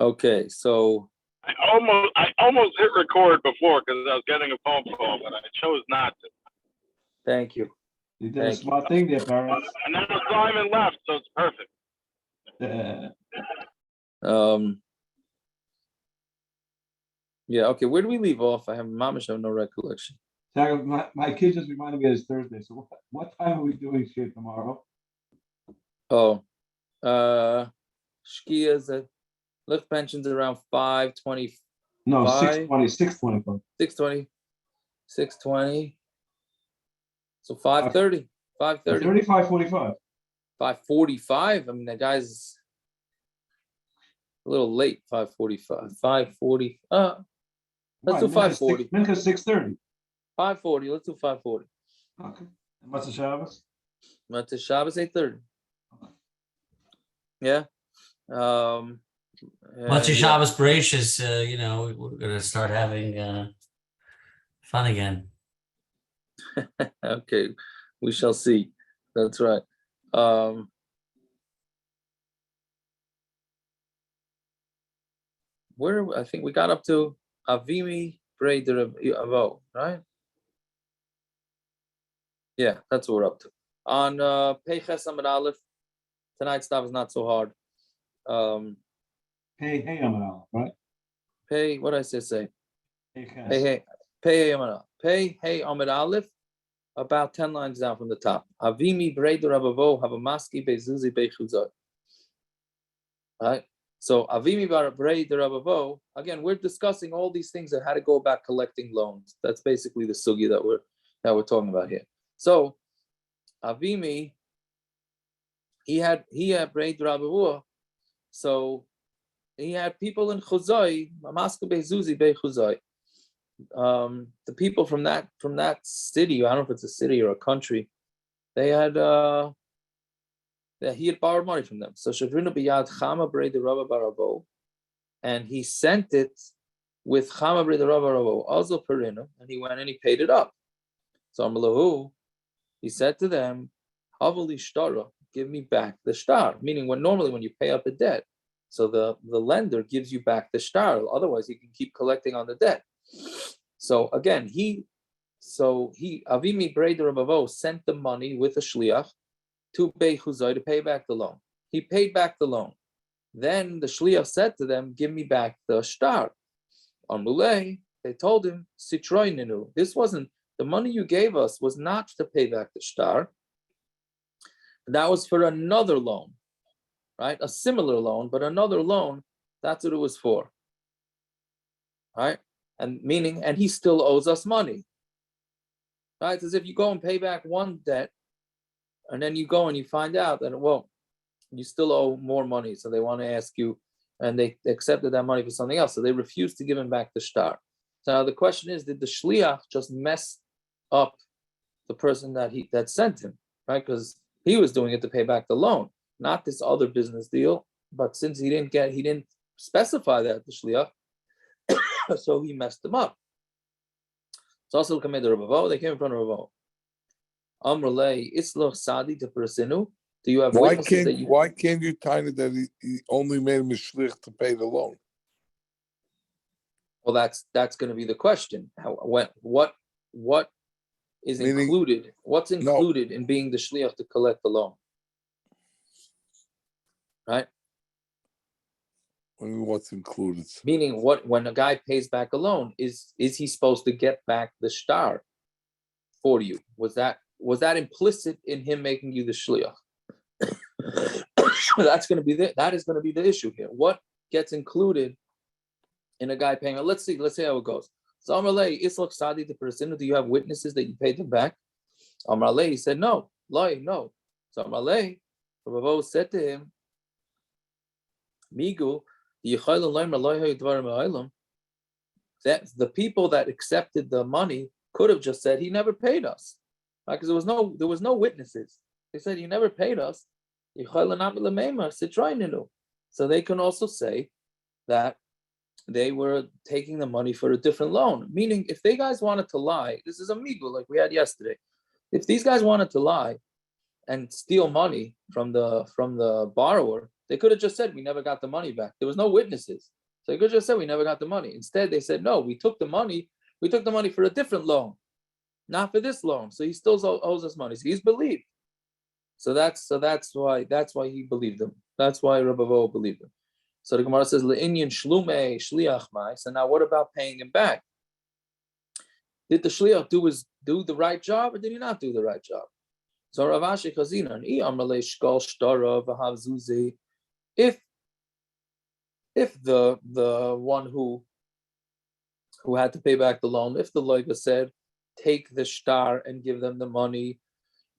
Okay, so I almost hit record before because I was getting a phone call, but I chose not to. thank you. You did a smart thing there, Paris. And now Simon left, so it's perfect. Yeah, okay, where do we leave off? I have no recollection. My kid just reminded me it's Thursday. So what time are we doing shit tomorrow? Oh, Shkia's at lift pensions around 5:20. No, 6:20. 6:20. So 5:30. 5:30. 5:45. 5:45. I mean, that guy's a little late. 5:45. 5:40. Let's do 5:40. Mincha 6:30. 5:40. Let's do 5:40. Okay. And what's the Shabbos? What's the Shabbos? 8:30. Yeah. Once your Shabbos Bereshis, we're gonna start having fun again. Okay, we shall see. That's right. Where I think we got up to Avimi Breder Avo, right? Yeah, that's what we're up to. On Peiches Amud Aleph, tonight's stuff is not so hard. Hey, Amud Aleph, right? Pay, what did I say? Hey, Amud Aleph, about 10 lines down from the top. Avimi Breder Avo have a maski bezuzi bechuzot. Right? So Avimi Breder Avo, again, we're discussing all these things that how to go about collecting loans. That's basically the sugi that we're talking about here. So Avimi, he had Breder Avo, so he had people in Chuzai, Maska Bezuzi Be Chuzai. The people from that city, I don't know if it's a city or a country, they had that he had borrowed money from them. So Shavrinu Biyad Chama Breder Rabba Barabo, and he sent it with Chama Breder Rabba Barabo, also Perinu, and he went and he paid it up. So Amalahu, he said to them, Havali Shtara, give me back the shtar, meaning normally when you pay up a debt, so the lender gives you back the shtar, otherwise he can keep collecting on the debt. So again, Avimi Breder Rabavo sent the money with a shliach to Beit Chuzai to pay back the loan. He paid back the loan. Then the shliach said to them, give me back the shtar. On Mulei, they told him, Sitroininu, this wasn't, the money you gave us was not to pay back the shtar. That was for another loan, right? A similar loan, but another loan, that's what it was for. Right? And he still owes us money. Right? It's as if you go and pay back one debt, and then you go and you find out that, well, you still owe more money. So they want to ask you, and they accepted that money for something else. So they refused to give him back the shtar. So now the question is, did the shliach just mess up the person that sent him, right? Because he was doing it to pay back the loan, not this other business deal. But since he didn't specify that, the shliach, so he messed them up. So also came to Rabba, they came in front of Rabba. Amrlei Isloch Sadi to Persinu. Do you have witnesses that you? Why can't you tell it that he only made him a shlich to pay the loan? Well, that's going to be the question. What is included? What's included in being the shliach to collect the loan? Right. What's included? Meaning, when a guy pays back a loan, is he supposed to get back the shtar for you? Was that implicit in him making you the shliach? That is going to be the issue here. What gets included in a guy paying? Let's see how it goes. So Amrlei Islach Sadi the person. Do you have witnesses that you paid them back? Amrlei, he said no. No. So Amrlei, Rabba said to him, Migu, that the people that accepted the money could have just said he never paid us, right? Because there was no witnesses. They said he never paid us. So they can also say that they were taking the money for a different loan. Meaning, if they guys wanted to lie, this is a migu like we had yesterday. If these guys wanted to lie and steal money from the borrower, they could have just said we never got the money back. There was no witnesses, so they could have just said we never got the money. Instead, they said no, we took the money. We took the money for a different loan, not for this loan. So he still owes us money. So he's believed. So that's why he believed him. That's why Rabba believed him. So the Gemara says le'inyan shlume shliach mai. So now what about paying him back? Did the shliach do the right job, or did he not do the right job? So Rav Ashi Chazina and Amalei Shkol Shtara V'Hav Zuzi. If the one who had to pay back the loan, if the loiva said take the shtar and give them the money,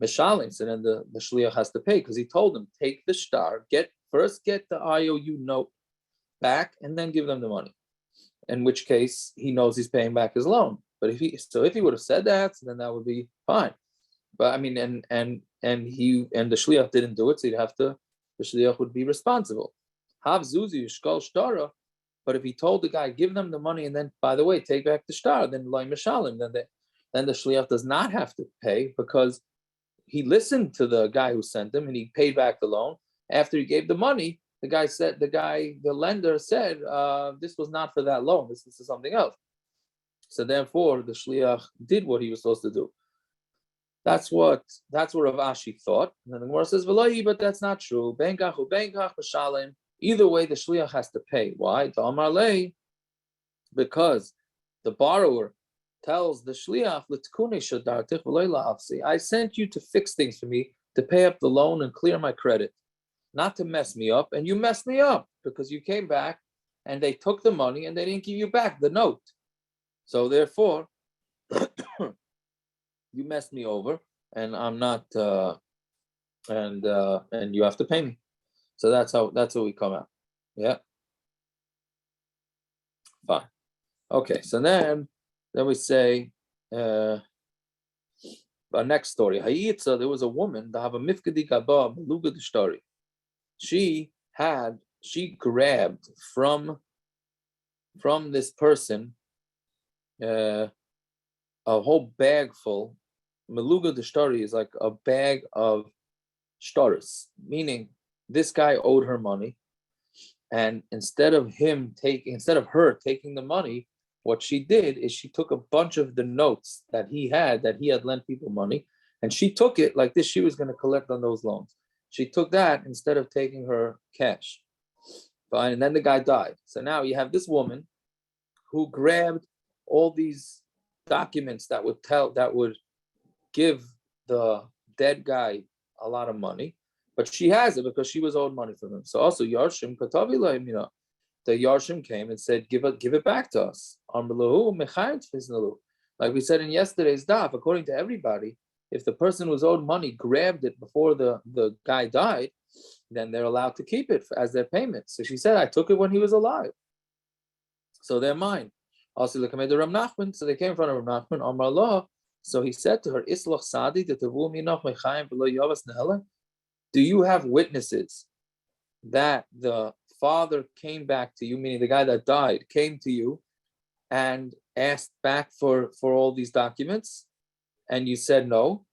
Mishalim, so then the shliach has to pay because he told them take the shtar, get the IOU note back, and then give them the money. In which case he knows he's paying back his loan. But if he would have said that, then that would be fine. But I mean, and the shliach didn't do it, so the shliach would be responsible. Hav zuzi shkol shtara. But if he told the guy, give them the money, and then, by the way, take back the shtar, then loy mishalim, then the shliach does not have to pay because he listened to the guy who sent him and he paid back the loan. After he gave the money, the lender said, this was not for that loan. This is something else. So therefore, the shliach did what he was supposed to do. That's what Rav Ashi thought. And then the Gemara says, "V'lohi," but that's not true. Either way, the shliach has to pay. Why? Because the borrower tells the shliach, I sent you to fix things for me, to pay up the loan and clear my credit, not to mess me up. And you messed me up because you came back and they took the money and they didn't give you back the note. So therefore, you messed me over, and I'm not, and you have to pay me. So that's how we come out. Yeah. Fine. Okay. So then we say, our next story. Hayitza, there was a woman that have a mifkadi gaba beluga the story. She grabbed from this person a whole bag full. Meluga the story is like a bag of shtaris, meaning this guy owed her money, and instead of her taking the money, what she did is she took a bunch of the notes that he had lent people money, and she took it like this. She was going to collect on those loans. She took that instead of taking her cash. Fine, and then the guy died. So now you have this woman who grabbed all these documents that would give the dead guy a lot of money, but she has it because she was owed money from him. So also Yarshim Katavi, the Yarshim came and said, give it back to us. Like we said in yesterday's daf, according to everybody, if the person who's owed money grabbed it before the guy died, then they're allowed to keep it as their payment. So she said, I took it when he was alive, so they're mine. Also, look at the Rav Nachman. So they came in front of Rav Nachman. Amar Allah. So he said to her, Islach Sadi, do you have witnesses that the father came back to you, meaning the guy that died came to you and asked back for all these documents, and you said no,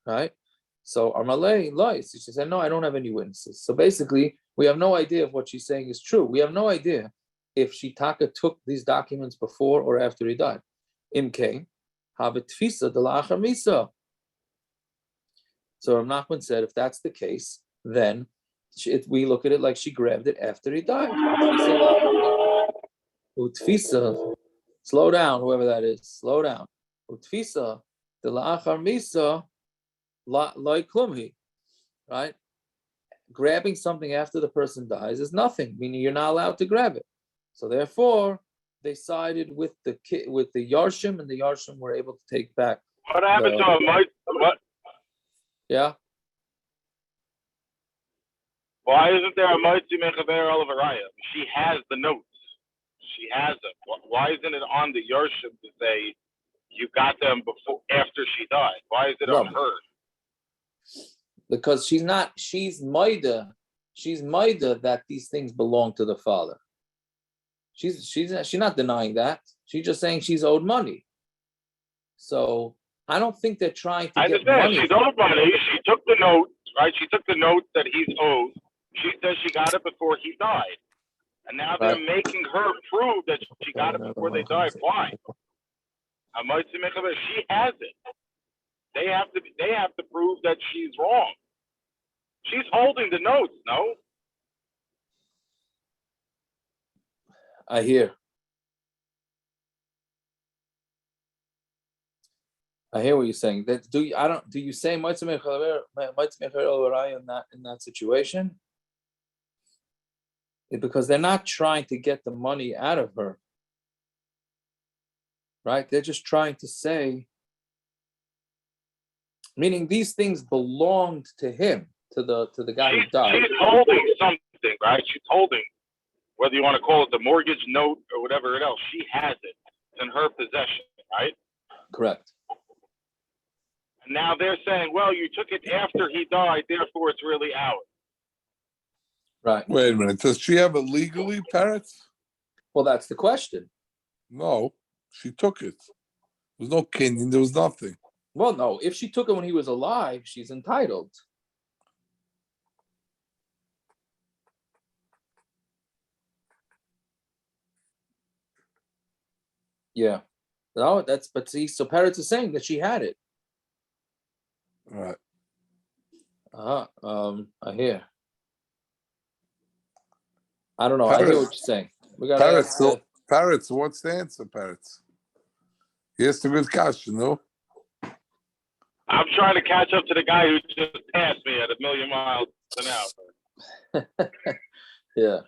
right? So Armalei lies. She said, no, I don't have any witnesses. So basically, we have no idea if what she's saying is true. We have no idea if Shitaka took these documents before or after he died. Imke, have a tfisa de la achar misa. So Rav Nachman said, if that's the case, then we look at it like she grabbed it after he died. Utfisa, slow down, whoever that is, slow down. Utfisa de la achar misa like klumhi, right? Grabbing something after the person dies is nothing, meaning you're not allowed to grab it. So therefore, they sided with the Yarshim, and the Yarshim were able to take back. What happened to him, Mike? What? Yeah. Why isn't there a Moitzi Mechaber Olavaraya? She has the notes. She has them. Why isn't it on the Yarshim to say you got them after she died? Why is it on her? Because she's maida that these things belong to the father. She's not denying that. She's just saying she's owed money. So I don't think they're trying to I get understand. money. She's owed money. She took the note, right? She took the note that he's owed. She says she got it before he died. And now they're Right. making her prove that she got it before they died. Why? She has it. They have to prove that she's wrong. She's holding the notes, no? I hear. I hear what you're saying. That do you say in that situation? Because they're not trying to get the money out of her. Right? They're just trying to say, meaning these things belonged to him, to the guy who died. She's holding something, right? She's holding, whether you want to call it the mortgage note or whatever else, she has it. It's in her possession, right? Correct. And now they're saying, well, you took it after he died, therefore it's really ours. Right. Wait a minute. Does she have it legally, Parrots? Well, that's the question. No, she took it. There was no Kenyan. There was nothing. Well, no, if she took it when he was alive, she's entitled. Yeah. No, but see, so Parrots is saying that she had it. All right. I hear. I don't know. I hear what you're saying. We got Parrots. Parrots. What's the answer, Parrots? Here's the good question, no? I'm trying to catch up to the guy who just passed me at 1,000,000 miles an hour. Yeah.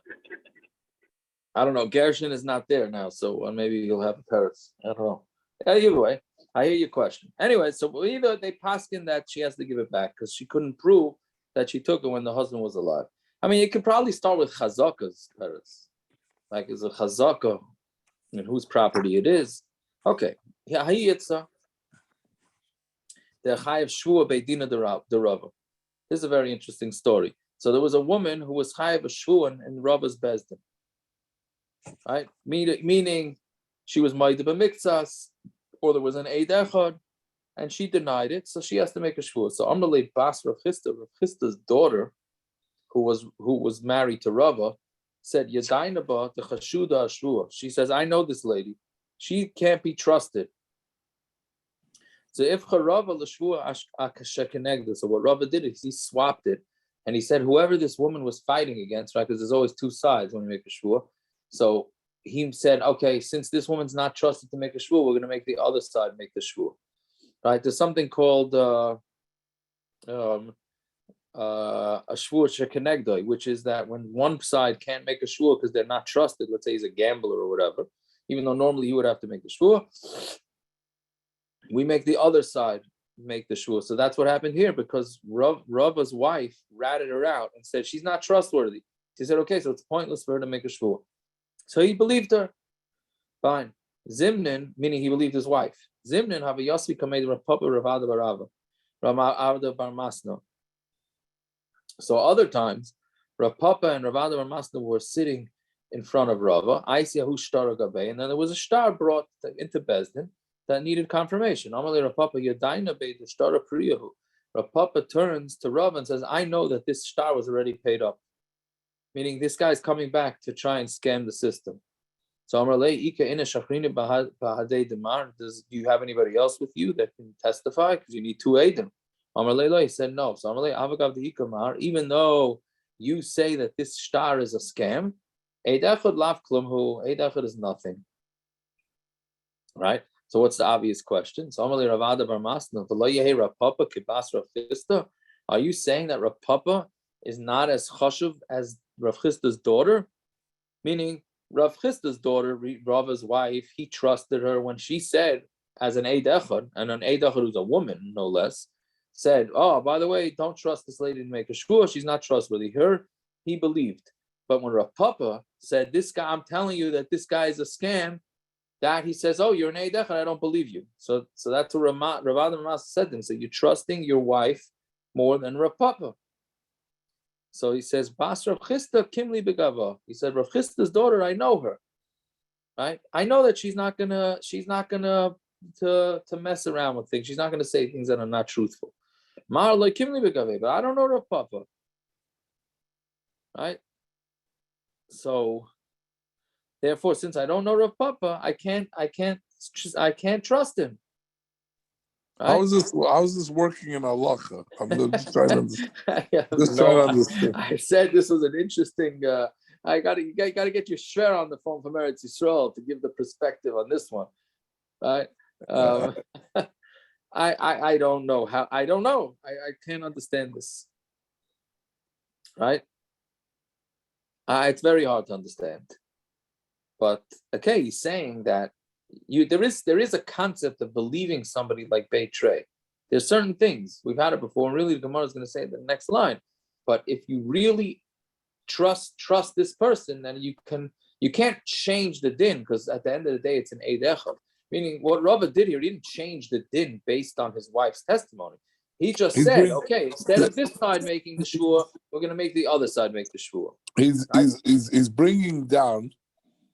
I don't know. Gershon is not there now, so maybe he'll have Parrots. I don't know. Either way, I hear your question. Anyway, so either they paskin that she has to give it back because she couldn't prove that she took it when the husband was alive. I mean, you could probably start with chazaka's Parrots. Like, is a chazaka and whose property it is. Okay. Yeah, the chayav shvua beidina de Rabba. This is a very interesting story. So there was a woman who was chayav shvua in Rabba's bezdin, right? Meaning she was ma'ida b'miktsas, or there was an eid echad, and she denied it, so she has to make a shvua. So Amrle Bas Rav Chisda's daughter, who was married to Rabba, said Yadainaba the Chashuda Ashvua. She says, I know this lady. She can't be trusted. So if Rava l'shvua akashekenegda, so what Rabba did is he swapped it, and he said whoever this woman was fighting against, right? Because there's always two sides when you make a shvua. So he said, okay, since this woman's not trusted to make a shvua, we're going to make the other side make the shvua, right? There's something called a shvua shekenegdoi, which is that when one side can't make a shvua because they're not trusted, let's say he's a gambler or whatever, even though normally he would have to make the shvua, we make the other side make the shvua. So that's what happened here, because Rabba's wife ratted her out and said she's not trustworthy. She said, okay, so it's pointless for her to make a shvua. So he believed her. Fine. Zimnin, meaning he believed his wife. Zimnin have a yasvi kamed Rav Papa Ravada Barava, Ramavda Bar Masno. So other times, Rav Papa and Ravada Bar Masno were sitting in front of Rava. Aisyahu shtar gabe, and then there was a star brought into Bezdin that needed confirmation. Amalei Rav Papa Yadaina be the star of Priyahu. Rav Papa turns to Rava and says, I know that this star was already paid up. Meaning this guy's coming back to try and scam the system. So Amalei Ika ina shachrina bahadei demar. Do you have anybody else with you that can testify? Because you need two Eidim. Amalei said no. So Amalei Avagav the Ikamar, even though you say that this star is a scam, Eid Echad lav klumhu, Eid Echad is nothing. Right? So what's the obvious question? So Amalei Ravada Bar Masna, v'lo yehi Rav Papa kibas Rav Chisda. Are you saying that Rav Papa is not as chashuv as Rav Chisda's daughter? Meaning, Rav Chisda's daughter, Rava's wife, he trusted her when she said, as an Eid Echad, and an Eid Echad who's a woman, no less, said, oh, by the way, don't trust this lady to make a shvua, she's not trustworthy. Her, he believed. But when Rav Papa said, this guy, I'm telling you that this guy is a scam, that he says, oh, you're an Eid Echad, I don't believe you. So that's what Rav Adam said to him. So you're trusting your wife more than Rav Papa. So he says, Bas Rav Chisda Kimli Begava. He said, Rav Chisda's daughter, I know her. Right? I know that she's not gonna mess around with things. She's not going to say things that are not truthful. But I don't know Rav Papa. Right? So therefore, since I don't know Rav Papa, I can't trust him. Right? How is this working in halacha? I'm just trying to understand. I said this was an interesting. You got to get your shver on the phone from Eretz Yisrael to give the perspective on this one, right? I don't know how. I don't know. I can't understand this, right? It's very hard to understand. But okay, he's saying that there is a concept of believing somebody like Beitrei. There's certain things we've had it before, and really the Gemara is going to say the next line. But if you really trust this person, then you can't change the din, because at the end of the day it's an eid echad. Meaning what Rabba did here, he didn't change the din based on his wife's testimony. He just said, okay, instead of this side making the shvua, we're going to make the other side make the shvua. He's bringing down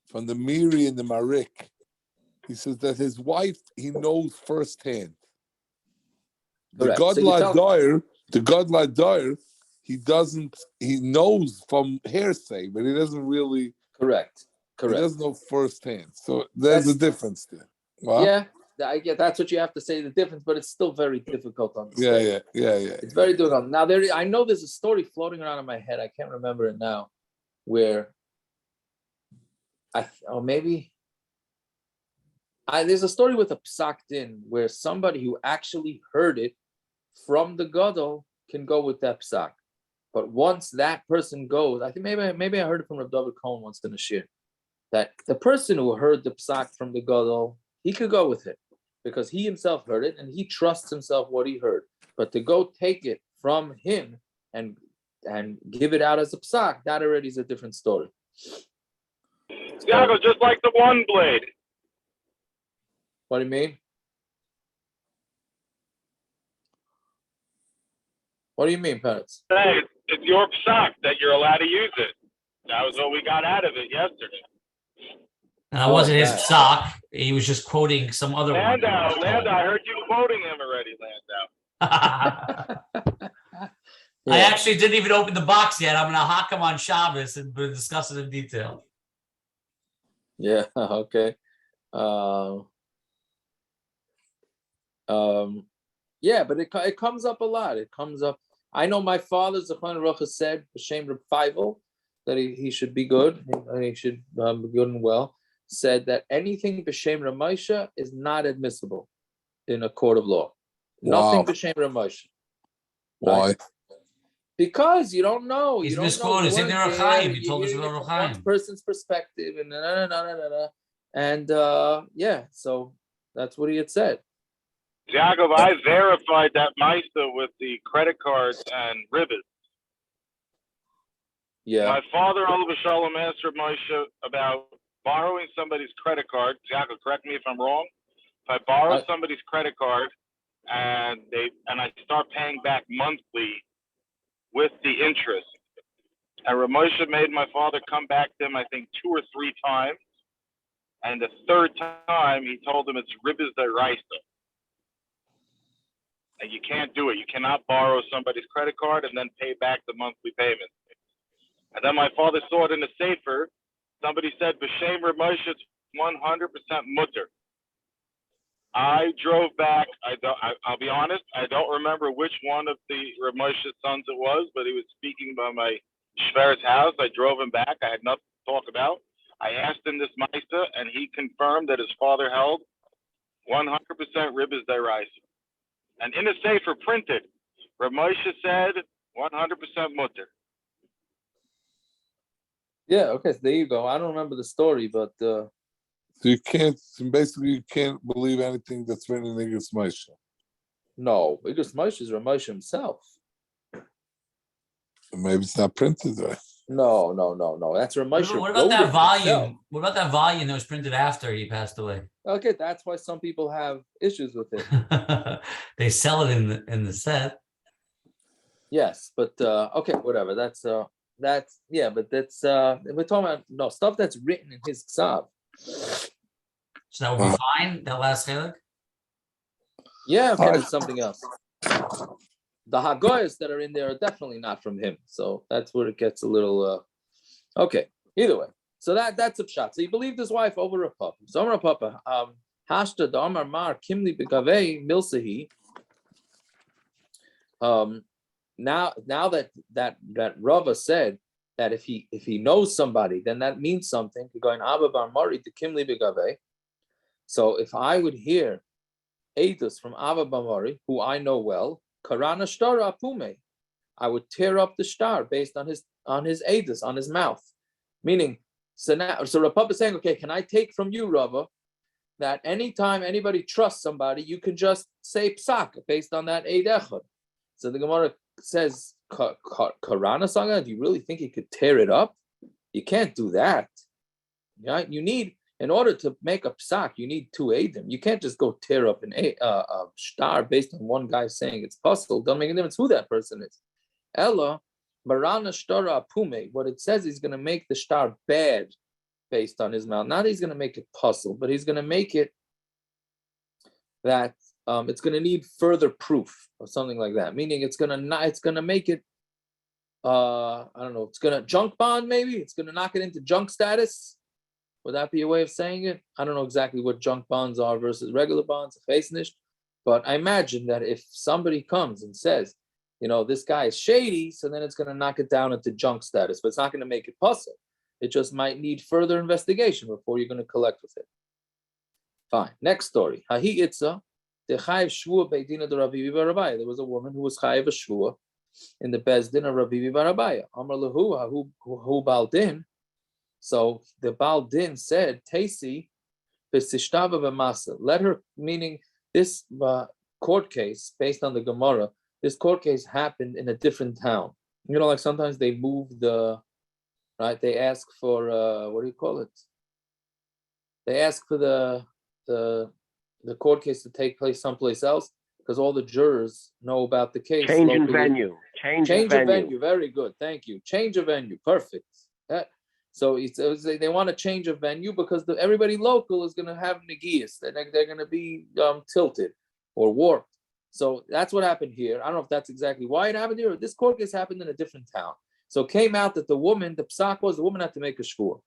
from the Miri and the Marik. He says that his wife, he knows firsthand. The Godlike Dyer, he knows from hearsay, but he doesn't really. Correct. He doesn't know firsthand. So there's a difference there. Wow. Yeah, that's what you have to say, the difference, but it's still very difficult to understand. Yeah. It's very difficult. Now, I know there's a story floating around in my head. I can't remember it now, where there's a story with a psak din where somebody who actually heard it from the gadol can go with that psak. But once that person goes, I think maybe I heard it from Rabbi David Cohen once in a shir, that the person who heard the psak from the gadol, he could go with it because he himself heard it and he trusts himself what he heard. But to go take it from him and give it out as a psak, that already is a different story. Yago, just like the one blade. What do you mean? What do you mean, Peretz? Hey, it's your psak that you're allowed to use it. That was what we got out of it yesterday. That wasn't his psak. He was just quoting some other one. Landau, I heard you quoting him already, Landau. I actually didn't even open the box yet. I'm going to hock him on Shabbos and discuss it in detail. Yeah, okay. Yeah, but it comes up a lot. It comes up. I know my father, Zechron Rocha, said, B'Shem Reb Feivel, that he should be good, and he should be good and well, said that anything B'Shem Reb Moshe is not admissible in a court of law. Nothing B'Shem Reb Moshe. Why? Right? Because you don't know. He's misquoted. It's in the Rechaim. He told us about Rechaim. One person's perspective, and so that's what he had said. Jacob, I verified that Meister with the credit cards and ribbons. Yeah. My father, Olav Shalom, asked Reb Moshe about borrowing somebody's credit card. Jacob, correct me if I'm wrong. If I borrow somebody's credit card and I start paying back monthly with the interest, and Reb Moshe made my father come back to him, I think 2 or 3 times, and the third time he told him it's ribbis deraisa. And you can't do it. You cannot borrow somebody's credit card and then pay back the monthly payment. And then my father saw it in the sefer. Somebody said, B'Shem Reb Moshe, it's 100% mutter. I drove back. I'll be honest, I don't remember which one of the Reb Moshe's sons it was, but he was speaking by my shver's house. I drove him back. I had nothing to talk about. I asked him this Maisa, and he confirmed that his father held 100% ribbis deraisa. And in a sefer printed, Reb Moshe said 100% mutter. Yeah, okay, so there you go. I don't remember the story, but So you can't believe anything that's written against Moshe. No, because Moshe is Reb Moshe himself. Maybe it's not printed right. No. That's Reb Moshe. What about that volume? Himself. What about that volume that was printed after he passed away? Okay, that's why some people have issues with it. They sell it in the set. Yes, but okay, whatever. That's but that's we're talking about stuff that's written in his ksav. So that would be fine. That last chelik. Yeah, okay, All that's right. something else. The Hagoyas that are in there are definitely not from him. So that's where it gets a little okay. Either way. So that's a pshat. So he believed his wife over a papa. So over a papa, Hashta Damar Mar Kimli Begave Milsahi. Now that Rabba said that if he knows somebody, then that means something. Going Abba Bar Mari to Kimli Begave. So if I would hear Eidos from Abba Bar Mari, who I know well, Karana Shtara Apume, I would tear up the star based on his Eidos, on his mouth. Meaning, so Rabba is saying, okay, can I take from you, Rabba, that anytime anybody trusts somebody, you can just say psak based on that Eid Echad. So the Gemara says, Karana Saga, do you really think you could tear it up? You can't do that. Right? You need, in order to make a psak, you need two Eidim. You can't just go tear up a star based on one guy saying it's possible. Don't make a difference who that person is. Ella, Marana Shtara Pume, what it says is going to make the star bad based on his mouth. Not he's going to make it puzzle, but he's going to make it that it's going to need further proof or something like that. Meaning it's going to make it, I don't know, it's going to junk bond maybe? It's going to knock it into junk status? Would that be a way of saying it? I don't know exactly what junk bonds are versus regular bonds, but I imagine that if somebody comes and says, this guy is shady, so then it's going to knock it down into junk status, but it's not going to make it puzzle. It just might need further investigation before you're going to collect with it. Fine. Next story. There was a woman who was chayiv a shvua in the bezdin of Rabbi Barabaya. Amar lehu hu baldin. So the baldin said, "Tasi b'sishtava b'masa." Let her, meaning this court case based on the Gemara. This court case happened in a different town. Like sometimes they move right? They ask for what do you call it? They ask for the court case to take place someplace else because all the jurors know about the case. Change in locally. venue. Change of venue. venue. Very good. Thank you. Change of venue. Perfect. So they want to change of venue because everybody local is going to have negias. They're going to be tilted or warped. So that's what happened here. I don't know if that's exactly why it happened here. This court case happened in a different town. So it came out that the psak was the woman had to make a shvua.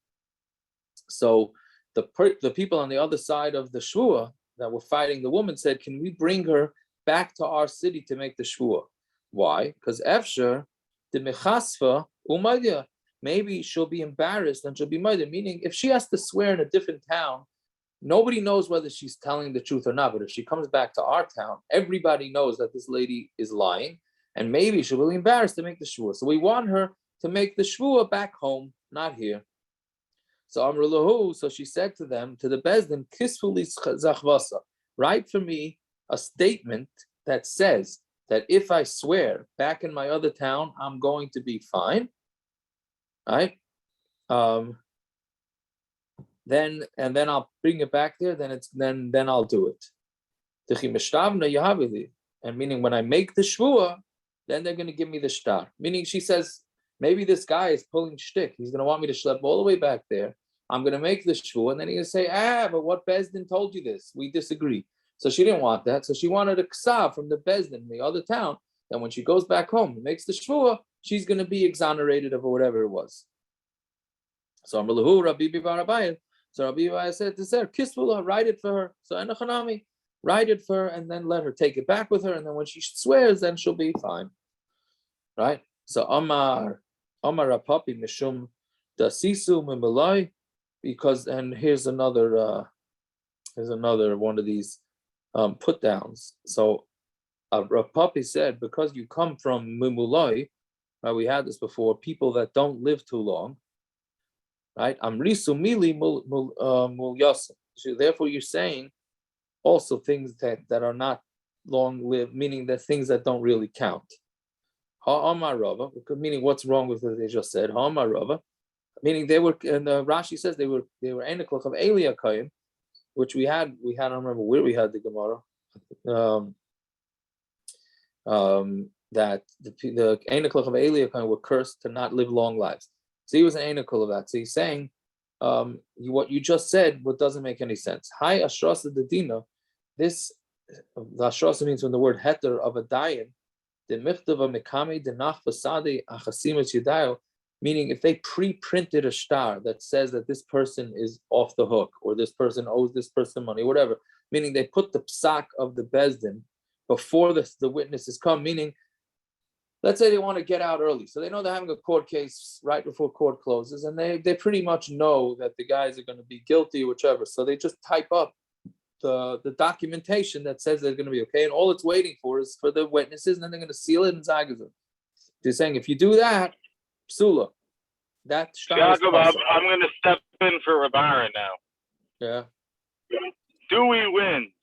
So the people on the other side of the shvua that were fighting the woman said, can we bring her back to our city to make the shvua? Why? Because Efsher, the mechasfa, umaydia, maybe she'll be embarrassed and she'll be murdered. Meaning, if she has to swear in a different town, nobody knows whether she's telling the truth or not. But if she comes back to our town, everybody knows that this lady is lying, and maybe she'll be embarrassed to make the shvua. So we want her to make the shvua back home, not here. So Amrulahu, so she said to them, to the Bezdin, Kisfuli Zachvasa, write for me a statement that says that if I swear back in my other town, I'm going to be fine. Right? Then I'll bring it back there. Then I'll do it. And meaning when I make the shvua, then they're going to give me the shtar. Meaning she says maybe this guy is pulling shtick. He's going to want me to schlep all the way back there. I'm going to make the shvua, and then he's going to say, but what Bezdin told you this? We disagree. So she didn't want that. So she wanted a ksav from the Bezdin in the other town. And when she goes back home and makes the shvua, she's going to be exonerated of whatever it was. So Rabbi Barabaya. So Rabbi Barabaya said to Sarah, Kisvula, write it for her. So Enochanami, write it for her and then let her take it back with her. And then when she swears, then she'll be fine. Right? So Amar Rapapi Mishum Dasisu Mimalai, because, and here's another one of these put downs. So Rapapi said, because you come from Mimulai, we had this before, people that don't live too long, right? Amrisu mili mul yasim. So therefore, you're saying also things that are not long lived, meaning that things that don't really count. Ha'amar Rava, meaning what's wrong with what they just said. Ha'amar Rava, meaning they were, and Rashi says they were eniklach of Eliakayim, which we had. I don't remember where we had the Gemara. That the eniklach of Eliakayim were cursed to not live long lives. So he was an enikul of that. So he's saying, what you just said, what doesn't make any sense. Hi Ashrasa Dedina, this the Ashrasa means from the word heter of a dayan, the michtava mekami the nach fasadi achasimus yudayo, meaning if they pre-printed a star that says that this person is off the hook or this person owes this person money, whatever, meaning they put the psak of the bezdin before the witnesses come, meaning let's say they want to get out early. So they know they're having a court case right before court closes, and they pretty much know that the guys are going to be guilty or whichever. So they just type up the documentation that says they're going to be okay. And all it's waiting for is for the witnesses, and then they're going to seal it in Zagazah. They're saying if you do that, psula, that Jacob, I'm going to step in for Rabba now. Yeah. Dewey wins.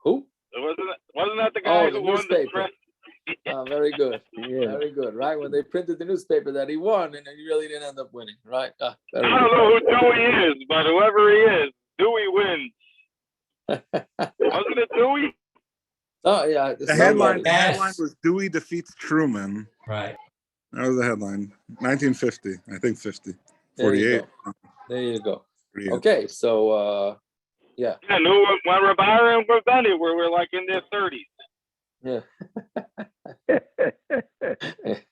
Who? Wasn't that the guy who won the press? Very good. Very good. Right? When they printed the newspaper that he won, and he really didn't end up winning. Right? I don't know who Dewey is, but whoever he is, Dewey wins. Wasn't it Dewey? Oh, yeah. The headline Yes. was Dewey defeats Truman. Right. That was the headline. 1950, I think 50. There you 48. go. There you go. 48. Okay, so yeah. Yeah, no, when Rabba and Benny were like in their 30s. Yeah.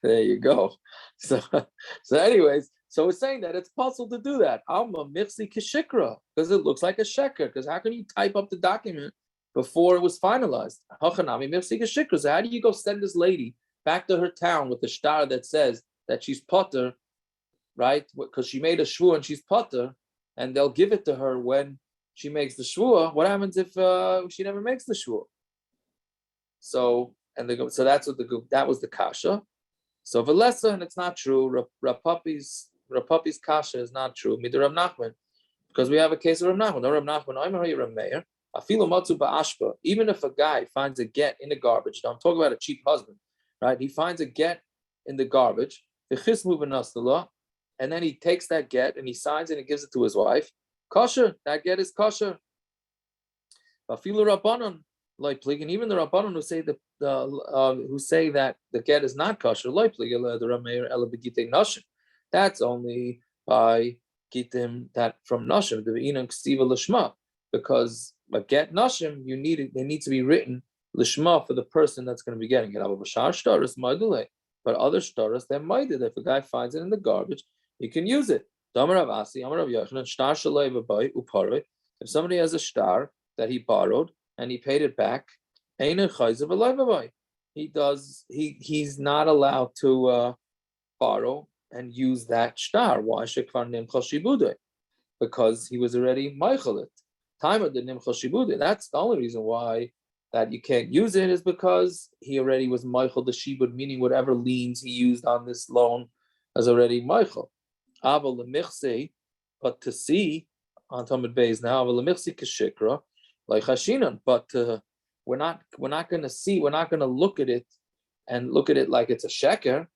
There you go. So anyways, so we're saying that it's possible to do that. Alma mirsi keshikra, because it looks like a sheker. Because how can you type up the document before it was finalized? Hachanami mirsi keshikra. So how do you go send this lady back to her town with the star that says that she's potter, right? Because she made a shvua and she's potter, and they'll give it to her when she makes the shvua. What happens if she never makes the shvua? So that's what that was the kasha. So Velesa, and it's not true. Rapapi's kasha is not true. Midar Rav Nachman, because we have a case of Rav Nachman. No Rav Nachman, I'm a Rav Meir. Afilu matzu ba'ashpa. Even if a guy finds a get in the garbage, now I'm talking about a cheap husband, right? He finds a get in the garbage, and then he takes that get and he signs it and gives it to his wife. Kosher, that get is kosher. Afilu Rabbanon. Like, and even the Rabbanon who say that the get is not kosher, that's only by gitim that from nashim, the inan ksiva lishma, because a get nashim they need to be written lishma for the person that's going to be getting it. But other shtaras they're maided. If a guy finds it in the garbage, he can use it. If somebody has a star that he borrowed and he paid it back, he's not allowed to borrow and use that star. Why? Because he was already mochel it. Time of the nimchal shibude. That's the only reason why that you can't use it, is because he already was mochel the shibud, meaning whatever liens he used on this loan is already mochel. But to see on Talmud Beis now, like Hashinan, but we're not going to see, we're not going to look at it and look at it like it's a sheker.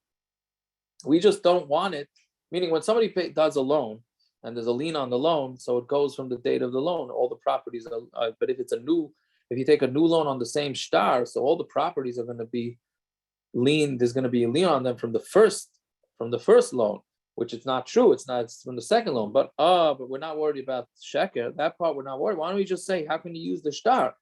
We just don't want it. Meaning, when somebody does a loan and there's a lien on the loan, so it goes from the date of the loan. All the properties are. But if you take a new loan on the same star, so all the properties are going to be lien. There's going to be a lien on them from the first loan, which is not true. It's from the second loan. But we're not worried about sheker. That part we're not worried. Why don't we just say, how can you use the star?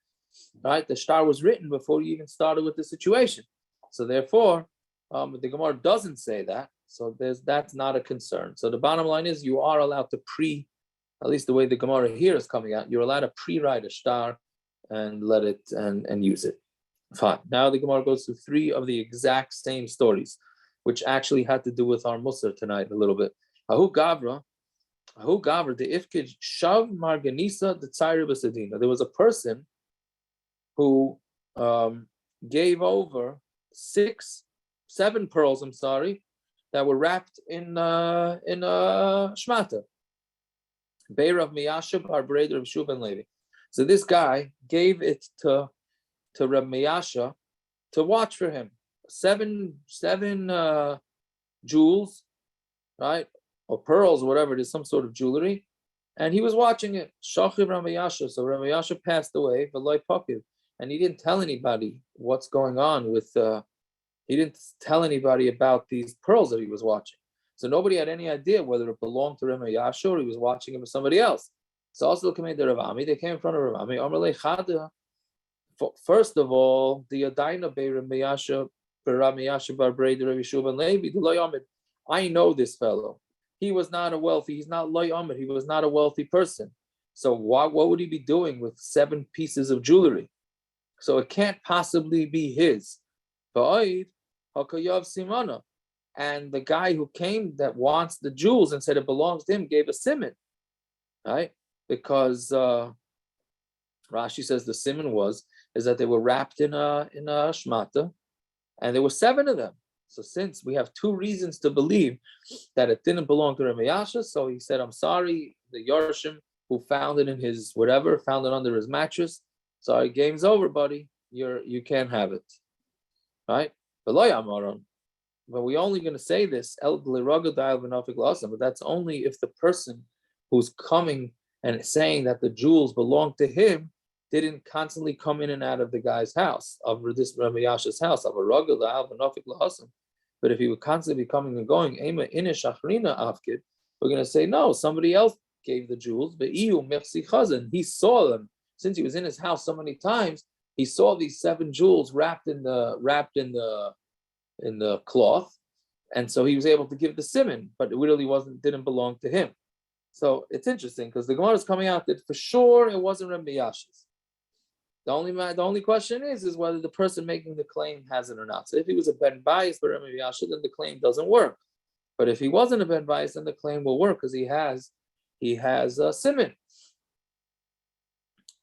Right, the star was written before you even started with the situation. So therefore, the Gemara doesn't say that. So that's not a concern. So the bottom line is, you are allowed to at least the way the Gemara here is coming out, you're allowed to pre-write a star and let it and use it. Fine. Now the Gemara goes through 3 of the exact same stories, which actually had to do with our Musar tonight a little bit. Ahu Gavra, the Ifkid Shav Marganisa the Tzaira Basadina. There was a person who gave over 7 pearls, that were wrapped in shmata. Beirav Miyashab Arbreder of Shuv and Levi. So this guy gave it to Reb Miyasha to watch for him. 7 jewels, right, or pearls, or whatever it is, some sort of jewelry, and he was watching it. Shachiv Reb Miyasha. So Reb Miyasha passed away, V'loi Pakiv. And he didn't tell anybody what's going on with. He didn't tell anybody about these pearls that he was watching. So nobody had any idea whether it belonged to Reb Yasha or he was watching him with somebody else. So also came in the Rav Ami. They came in front of Rav Ami. First of all, the Adaina Be'Ramiyasha Bar Breda Rabbi Shuban Levi, the Lo Yomid. I know this fellow. He was not a wealthy. He's not Lo Yomid. He was not a wealthy person. So what would he be doing with 7 pieces of jewelry? So it can't possibly be his. And the guy who came that wants the jewels and said it belongs to him gave a simon, right? Because Rashi says the simon is that they were wrapped in a shmata, and there were 7 of them. So since we have 2 reasons to believe that it didn't belong to Ramayasha, so he said, I'm sorry, the Yarshim who found it in his whatever, found it under his mattress. Sorry, game's over, buddy. You can't have it. Right? But we're only going to say this, but that's only if the person who's coming and saying that the jewels belong to him didn't constantly come in and out of the guy's house, of this Ramayasha's house, of a ragel nafik lahasam. But if he would constantly be coming and going, we're going to say, no, somebody else gave the jewels, but he saw them. Since he was in his house so many times, he saw these 7 jewels wrapped in the cloth, and so he was able to give the simon, but it really didn't belong to him. So it's interesting because the Gemara is coming out that for sure it wasn't Rabbi Yasha's. The only question is whether the person making the claim has it or not. So if he was a ben bias for Rabbi Yasha, then the claim doesn't work. But if he wasn't a ben bias, then the claim will work because he has a simon,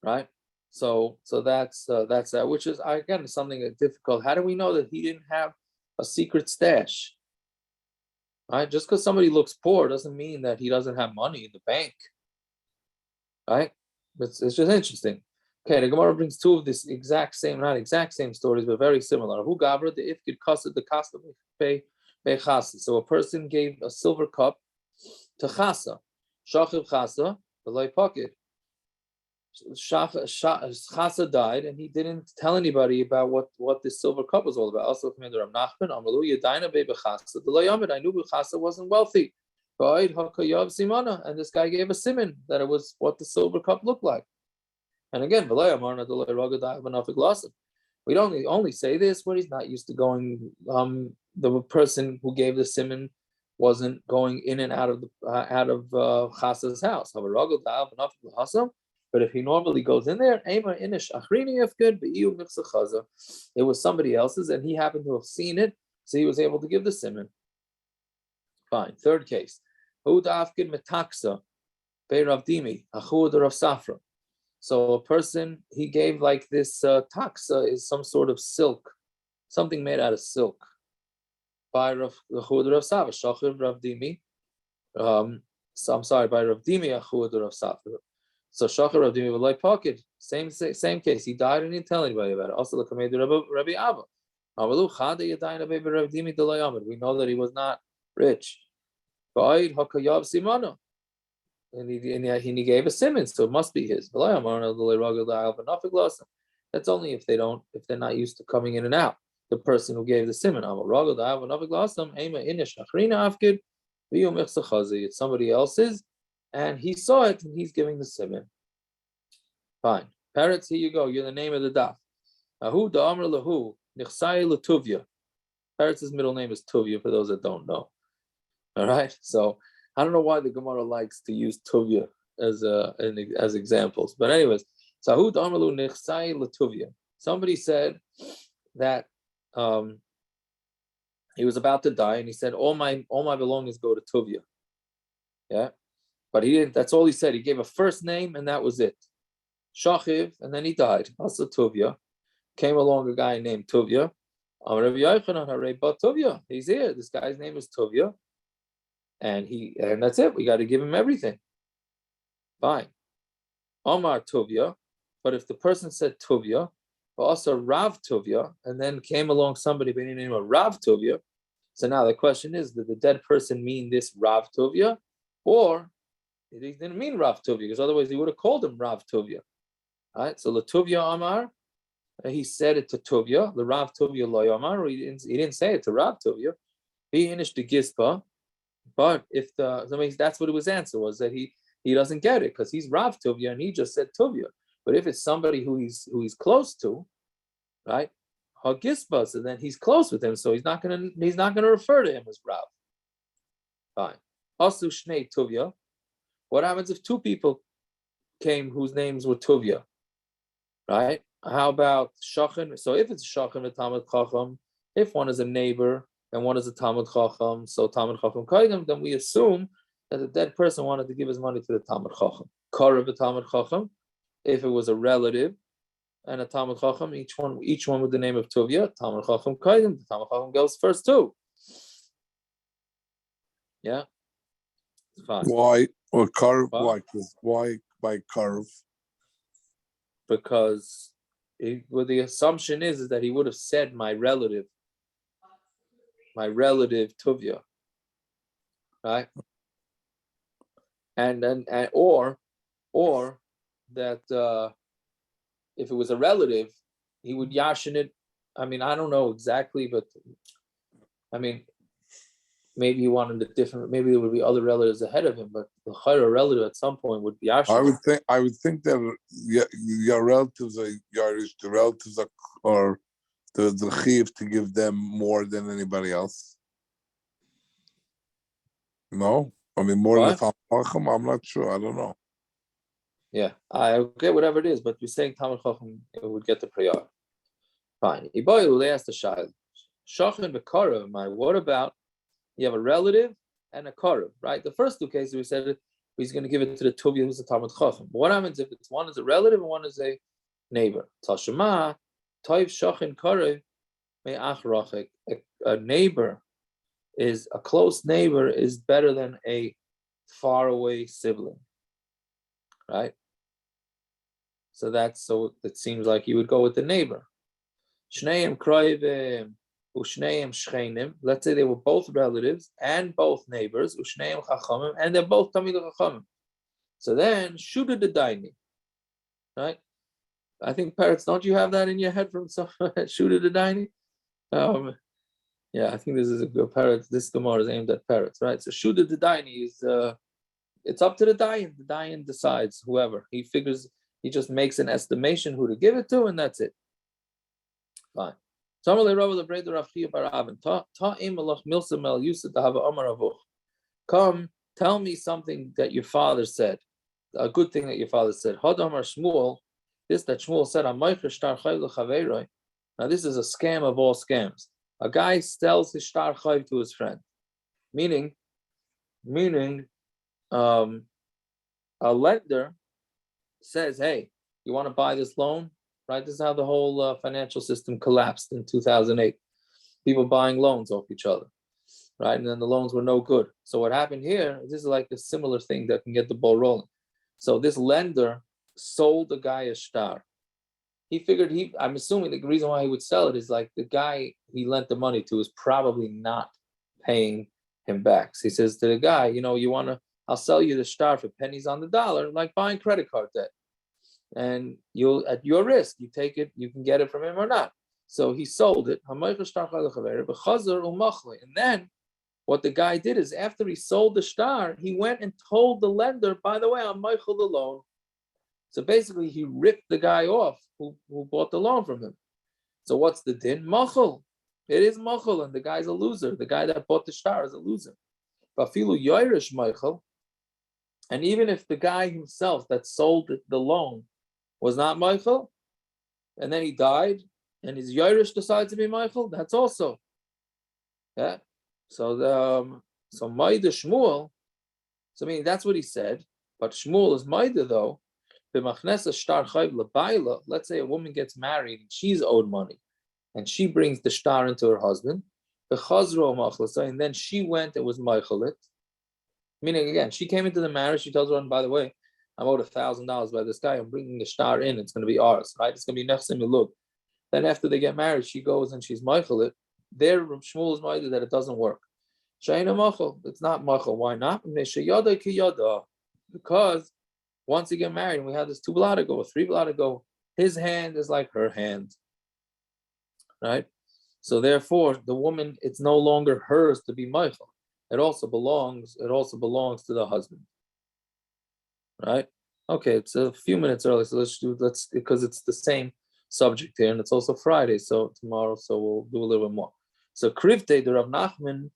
right? So that's that, which is again something that's difficult. How do we know that he didn't have a secret stash? Right? Just because somebody looks poor doesn't mean that he doesn't have money in the bank. Right? It's just interesting. Okay, the Gemara brings 2 of this not exact same stories, but very similar. Who gavra the ifkid kased the kasa pay chasa. So a person gave a silver cup to chasa, shachiv chasa, the lay pocket. Chasa died, and he didn't tell anybody about what this silver cup was all about. Also, Commander Nachman, I knew Chasa wasn't wealthy. And this guy gave a simon that it was what the silver cup looked like. And again, we don't only say this when he's not used to going. The person who gave the simon wasn't going in and out of Chasa's house. But if he normally goes in there, it was somebody else's, and he happened to have seen it, so he was able to give the simon. Fine. 3rd case. So a person, he gave like this taxa is some sort of silk, something made out of silk. By Rav Sava, Shachir Rav Dimi. So I'm sorry, by Rav Dimi, Achud Rav Sava. So Shachar Rav Dimi V'loi pocket, same case. He died and didn't tell anybody about it. Also, the Kamed Rabbi Abba. We know that he was not rich. And he gave a simon, so it must be his. That's only if they're not used to coming in and out. The person who gave the simon. It's somebody else's, and he saw it, and he's giving the simon. Fine. Parrots, here you go. You're the name of the daf. Ahu da'amr lahu nichsai l'Tuvia. Parrots' middle name is Tuvia, for those that don't know. All right. So I don't know why the Gemara likes to use Tuvia as examples, but anyways, so ahu da'amr lahu nichsai l'Tuvia. Somebody said that he was about to die, and he said, all my belongings go to Tuvia. Yeah. But he didn't, that's all he said. He gave a first name, and that was it. Shachiv, and then he died. Also Tuvia. Came along a guy named Tuvia. He's here. This guy's name is Tuvia. And that's it. We got to give him everything. Fine. Omar Tuvia. But if the person said Tuvia, but also Rav Tuvia, and then came along somebody by the name of Rav Tuvia, so now the question is, did the dead person mean this Rav Tuvia? Or he didn't mean Rav Tuvia, because otherwise he would have called him Rav Tuvia. All right, so Latuvia Amar, he said it to Tuvia, the Rav Tuvia Loy Amar, he didn't say it to Rav Tuvia. He finished the Gispa, but if that's what his answer was, that he doesn't get it, because he's Rav Tuvia, and he just said Tuvia. But if it's somebody who he's close to, right? Hagisba, so then he's close with him, so he's not gonna refer to him as Rav. Fine. Also Shnei Tuvia. What happens if two people came whose names were Tuvia? Right? How about Shachan? So if it's Shachan with Talmud Chacham, if one is a neighbor and one is a Talmud Chacham, so Talmud Chacham Kaidem, then we assume that the dead person wanted to give his money to the Talmud Chacham. Karev a Talmud Chacham, if it was a relative and a Talmud Chacham, each one with the name of Tuvia, Talmud Chacham Kaidem, the Talmud Chacham goes first too. Yeah? Fine. Why? Or curve? What? Why by curve? Because the assumption is that he would have said my relative Tuvia, right? And or that if it was a relative, he would yashin it. I mean, I don't know exactly, but I mean, maybe he wanted a different. Maybe there would be other relatives ahead of him, but the higher relative at some point would be yashin. I would think that your relatives are Yarish, the relatives are the chiv to give them more than anybody else. No, I mean more than the Chacham. I'm not sure. I don't know. Yeah, I get whatever it is, but you're saying Talmud Chacham would get the priyar. Fine. Iboyu, they asked the child, Shachan v'karev, what about you have a relative and a karev, right? The first two cases we said he's going to give it to the Tuvia who's a Talmud Chacham. But what happens if it's one is a relative and one is a neighbor? Tashema, toiv shachan karev, me'achrachik. A neighbor is a close neighbor is better than a faraway sibling, right? So it seems like you would go with the neighbor. Shneim kroivim ushneim shchenim. Let's say they were both relatives and both neighbors. Ushneim chachamim, and they're both tamid chachamim. So then shuda the daini, right? I think parrots. Don't you have that in your head from some shuda the daini? Yeah, I think this is a good parrot. This Gemara is aimed at parrots, right? So shuda the daini is it's up to the dayan. The dayan decides whoever he figures. He just makes an estimation who to give it to, and that's it. Fine. Come, tell me something that your father said, a good thing that your father said. This that Shmuel said, now this is a scam of all scams. A guy sells his shtar chayv to his friend, meaning, a lender says, hey, you want to buy this loan? Right? This is how the whole financial system collapsed in 2008. People buying loans off each other, right? And then the loans were no good. So what happened here, this is like a similar thing that can get the ball rolling. So this lender sold the guy a shtar. He figured I'm assuming the reason why he would sell it is like the guy he lent the money to is probably not paying him back. So he says to the guy, I'll sell you the shtar for pennies on the dollar, like buying credit card debt. And you'll, at your risk, you take it, you can get it from him or not. So he sold it. And then what the guy did is after he sold the shtar, he went and told the lender, by the way, I'm mochel the loan. So basically he ripped the guy off who bought the loan from him. So what's the din? Mochel. It is mochel, and the guy's a loser. The guy that bought the shtar is a loser. Bafilu yoirish mochel. And even if the guy himself that sold the loan was not mochel, and then he died, and his yoirish decides to be mochel, that's also. Yeah. So Maida Shmuel, so I mean that's what he said, but Shmuel is Maida though. Let's say a woman gets married and she's owed money, and she brings the shtar into her husband, and then she went and was mochelit. Meaning again, she came into the marriage, she tells her, by the way, I'm owed $1,000 by this guy, I'm bringing the shtar in, it's going to be ours, right? It's going to be nechsim ilug. Then after they get married, she goes and she's mochelit. There, Shmuel is mochelit that it doesn't work. Sheina mochel, it's not mochel. Why not? Because once you get married, and we had this 2 blot ago or 3 blot ago, his hand is like her hand, right? So therefore, the woman, it's no longer hers to be mochel. It also belongs to the husband, right? Okay, it's a few minutes early, so let's because it's the same subject here, and it's also Friday, so tomorrow, so we'll do a little bit more. So Krivte the Rav Nachman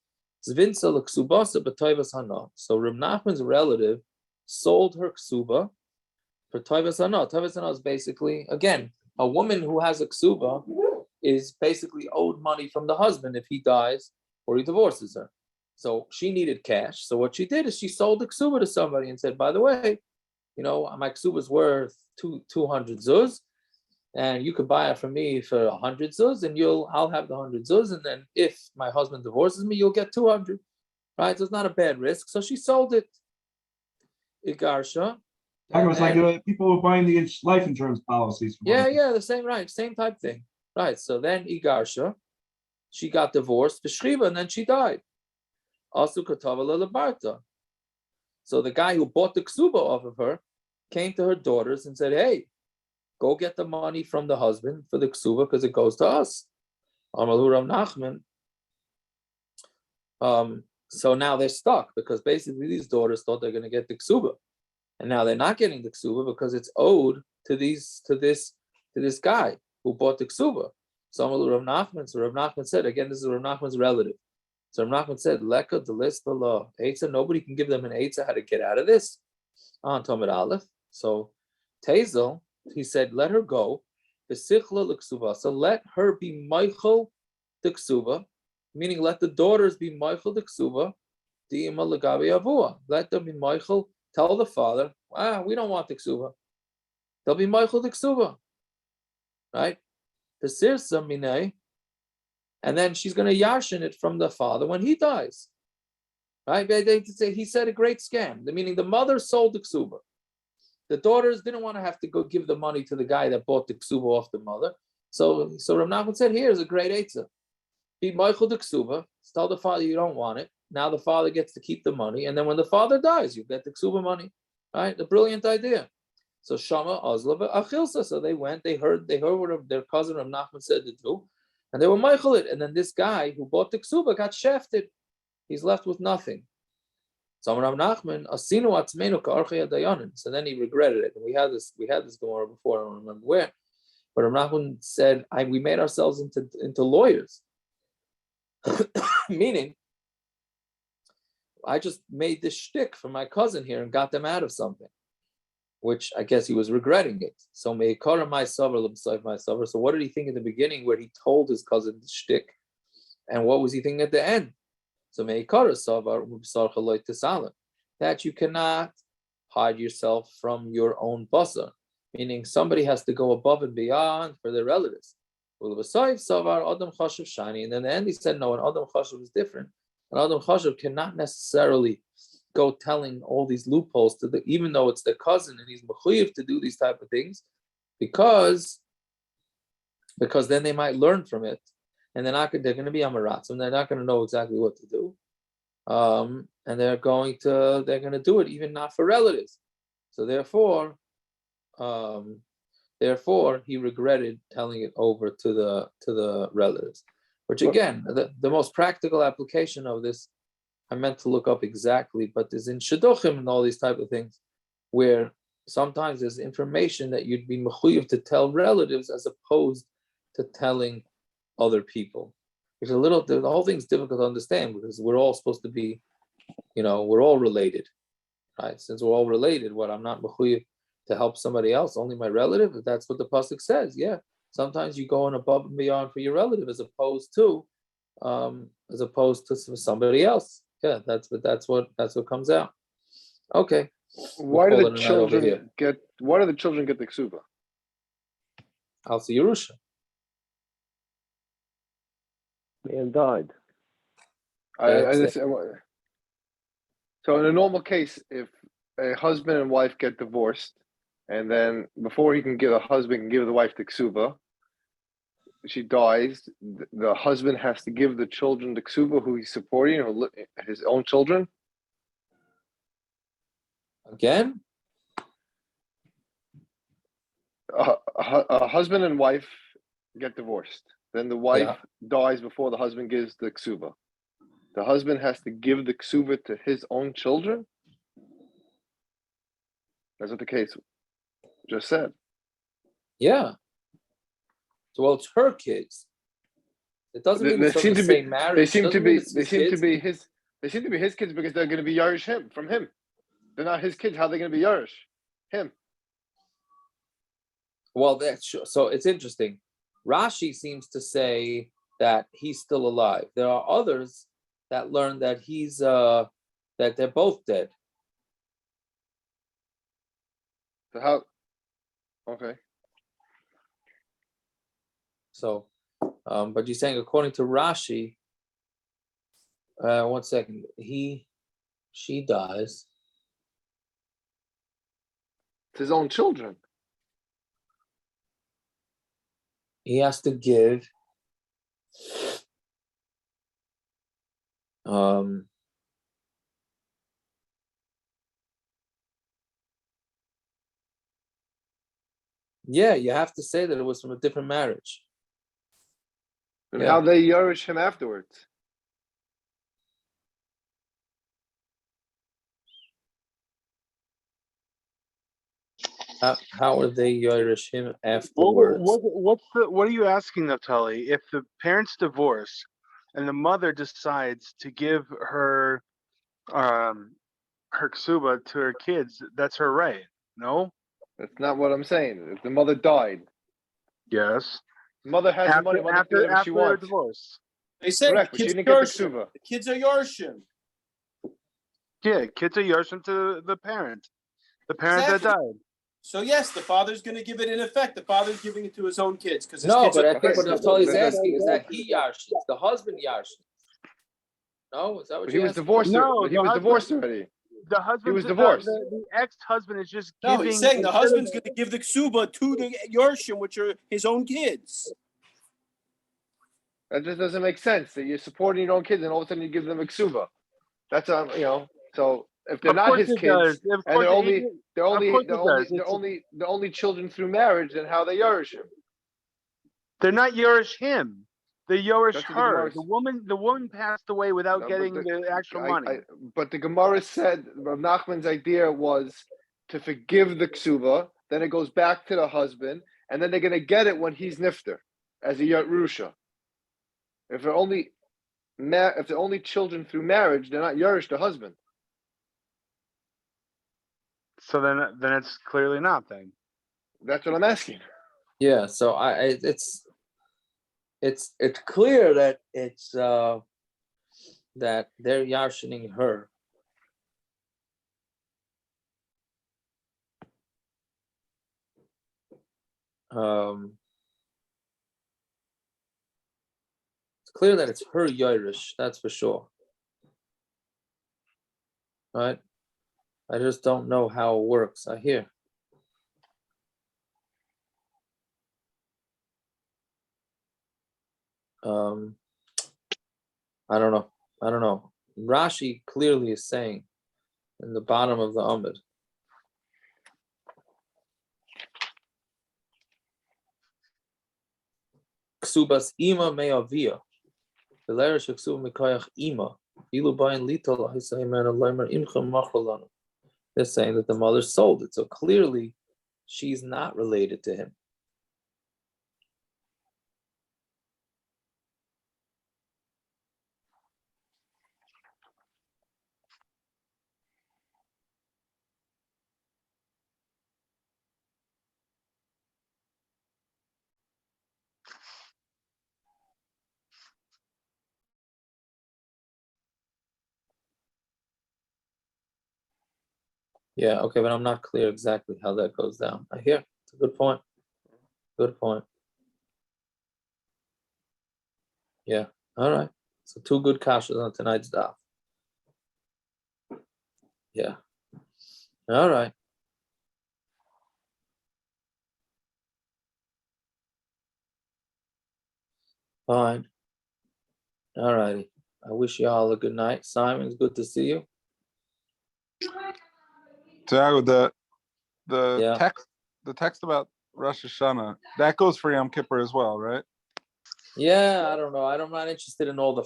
Zvinsa l'ksubasa b'toivas hana. So Rav Nachman's relative sold her ksuba for toivas hana. Toivas hana is basically, again, a woman who has a ksuba is basically owed money from the husband if he dies or he divorces her. So she needed cash. So what she did is she sold the ksuba to somebody and said, by the way, my ksuba is worth 200 zuz, and you could buy it from me for 100 zuz, and I'll have the 100 zuz, and then if my husband divorces me, you'll get 200, right? So it's not a bad risk. So she sold it. Igarsha. It was like people were buying the life insurance policies. The same, right? Same type thing, right? So then Igarsha, she got divorced, B'shriva, and then she died. Also Katava Lelabarta. So the guy who bought the ksuba off of her came to her daughters and said, hey, go get the money from the husband for the ksuba because it goes to us. Amalu Rav Nachman. So now they're stuck because basically these daughters thought they're going to get the ksuba. And now they're not getting the ksuba because it's owed to this guy who bought the ksuba. So Amalu Rav Nachman. So Rav Nachman said, again, this is Rav Nachman's relative. So Rav Nachman said, Leka delis b'la Eitzah, nobody can give them an Eitzah how to get out of this. On Talmud Aleph. So Tezel, he said, let her go. B'sichla l'ksuba. So let her be mochel the ksuba, meaning let the daughters be mochel the ksuba. Di'ima l'gabi avua. Let them be mochel. Tell the father, we don't want the ksuba. They'll be mochel the ksuba. Right? B'sirsa minei. And then she's going to yashin it from the father when he dies. Right? He said a great scam. Meaning the mother sold the ksuba. The daughters didn't want to have to go give the money to the guy that bought the ksuba off the mother. So Rav Nachman said, here's a great eitzah. Be mochel the ksuba. Tell the father you don't want it. Now the father gets to keep the money. And then when the father dies, you get the ksuba money. Right? A brilliant idea. So Shama, Azla, Achilsa. So they went, they heard what their cousin Rav Nachman said to do. And they were mochel it. And then this guy who bought the ksuba got shafted. He's left with nothing. So Rav Nachman, Asinu atzmeinu ka'archei hadayanim. So then he regretted it. And we had this Gemara before, I don't remember where. But Rav Nachman said, we made ourselves into lawyers. Meaning, I just made this shtick for my cousin here and got them out of something. Which I guess he was regretting it. So meikara my savar. So what did he think in the beginning where he told his cousin the shtick? And what was he thinking at the end? So meikara savar that you cannot hide yourself from your own basar, meaning somebody has to go above and beyond for their relatives. And then in the end he said, no, an adam chashuv is different. An adam chashuv cannot necessarily go telling all these loopholes even though it's their cousin and he's mechuyev to do these type of things, because then they might learn from it, and they're going to be amaratzim. They're not going to know exactly what to do, and they're going to do it even not for relatives. So therefore he regretted telling it over to the relatives. Which again, the most practical application of this, I meant to look up exactly, but there's in Shidduchim and all these type of things, where sometimes there's information that you'd be mechuyev to tell relatives as opposed to telling other people. It's the whole thing's difficult to understand because we're all supposed to be, we're all related, right? Since we're all related, I'm not mechuyev to help somebody else, only my relative. If that's what the pasuk says, yeah. Sometimes you go on above and beyond for your relative as opposed to somebody else. Yeah, that's what comes out. Okay. Why do the children get the kesuba? Al Yerusha. Man died. So in a normal case, if a husband and wife get divorced, and then before the husband can give the wife the kesuba, she dies, the husband has to give the children the kesuba who he's supporting, his own children. Again? A husband and wife get divorced. Then the wife dies before the husband gives the kesuba. The husband has to give the kesuba to his own children? That's what the case just said. Yeah. So, well, it's her kids. It doesn't mean They it's from seem the to be. same marriage. They seem to Doesn't mean be. it's They his seem to kids. be his. They seem to be his kids because they're going to be Yarish him from him. They're not his kids. How are they going to be Yarish him? Well, so it's interesting. Rashi seems to say that he's still alive. There are others that learn that he's that they're both dead. So how? Okay. So, but you're saying according to Rashi, 1 second, she dies. It's his own children. He has to give. Yeah, you have to say that it was from a different marriage. And Yeah. how they Yarish him afterwards. How are they Yerush him afterwards? What are you asking, Naftali? If the parents divorce and the mother decides to give her kesuba to her kids, that's her right. No? That's not what I'm saying. If the mother died, Yes. the mother has the money. The mother can do whatever she After their wants. divorce. They said Correct, the but she kids didn't are get the Yorshim. kesuba. The kids are Yorshim. Yeah, kids are Yershim to the parent. The parent that Exactly. died. So yes, the father's going to give it in effect. The father's giving it to his own kids because his No, kids but are. I think what Naftali is That- asking is that he Yarshins, the husband Yarshins. No, is that what But he you're was asking? divorced. No, He the was husband- divorced already. The husband, was divorced. The ex-husband is just No, giving. he's saying the husband's going to give the kesuba to the Yorshim, which are his own kids. That just doesn't make sense. That you're supporting your own kids and all of a sudden you give them a kesuba. That's So if they're Of not course his it kids does. Of and they're course only it- they're of only course they're it only does. they're It's- only the only children through marriage, then how they Yerush him? They're not Yorish him. They Yorish That's what the her. Gemara The woman passed away without No, but getting the actual money. But the Gemara said Rav Nachman's idea was to forgive the ksuba, then it goes back to the husband, and then they're going to get it when he's nifter as a Yerusha. If they're only children through marriage, they're not Yerush the husband. So then it's clearly not then. That's what I'm asking. Yeah, so it's clear that it's that they're Yarshining her. It's clear that it's her Yerush, that's for sure. Right? I just don't know how it works. I hear. I don't know. Rashi clearly is saying in the bottom of the Amud. Ksubas ima me'avia. Velerish ksuba mekayach ima. Ilu bayin litol hisayman alaymer imcha macholanu. They're saying that the mother sold it, so clearly she's not related to him. Yeah, okay, but I'm not clear exactly how that goes down. I hear. It's a good point. Good point. Yeah, all right. So 2 good kashas on tonight's daf. Yeah. All right. Fine. All righty. I wish you all a good night. Simon, it's good to see you. Tiago, the Yeah. text about Rosh Hashanah, that goes for Yom Kippur as well, right? Yeah, I don't know. I'm not interested in all the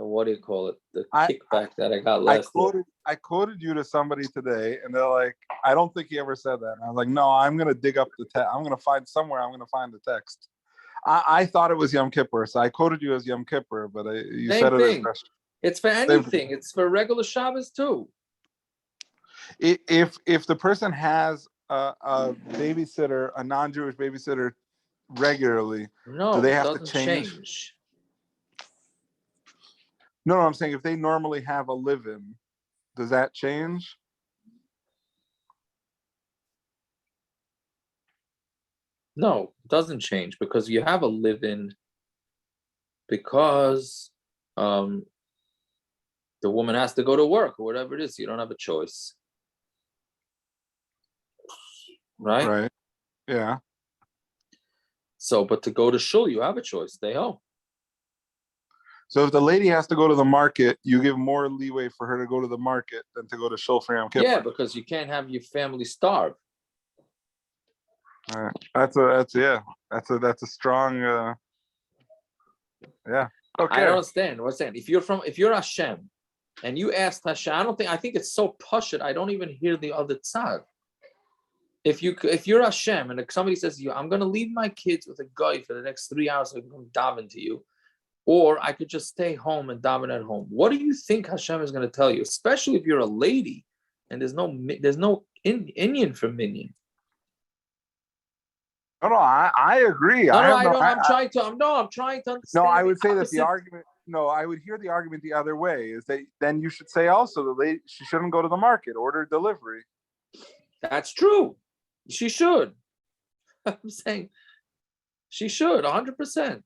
what do you call it? The I- kickback that I got I last year. quoted you to somebody today, and they're like, "I don't think he ever said that." And I was like, "No, I'm gonna dig up the text. I'm gonna find somewhere. I'm gonna find the text." I thought it was Yom Kippur, so I quoted you as Yom Kippur, but you Same said it as thing. Rosh. It's for thing. anything. It's for regular Shabbos too. If the person has a babysitter, a non-Jewish babysitter regularly, No, do they it have to doesn't change? change. No, I'm saying if they normally have a live-in, does that change? No, it doesn't change because you have a live-in because the woman has to go to work or whatever it is. You don't have a choice. Right? Right. Yeah. So, but to go to shul, you have a choice. Stay home. So if the lady has to go to the market, you give more leeway for her to go to the market than to go to shul for Yom Kippur. Yeah, because you can't have your family starve. All right. That's a strong yeah. Okay. I don't understand. What's that? If you're Hashem and you asked Hashem, I think it's so pashut, I don't even hear the other tzad. If you're Hashem and somebody says to you, I'm gonna leave my kids with a guy for the next 3 hours so I can come daven to you, or I could just stay home and daven at home. What do you think Hashem is gonna tell you? Especially if you're a lady and there's no Indian for minion. No, I agree. No, I have no, I'm trying to understand. no, I would say that opposite. the argument. No, I would hear the argument the other way. Is that then you should say also the lady she shouldn't go to the market, order delivery. That's true. She should. I'm saying she should 100%.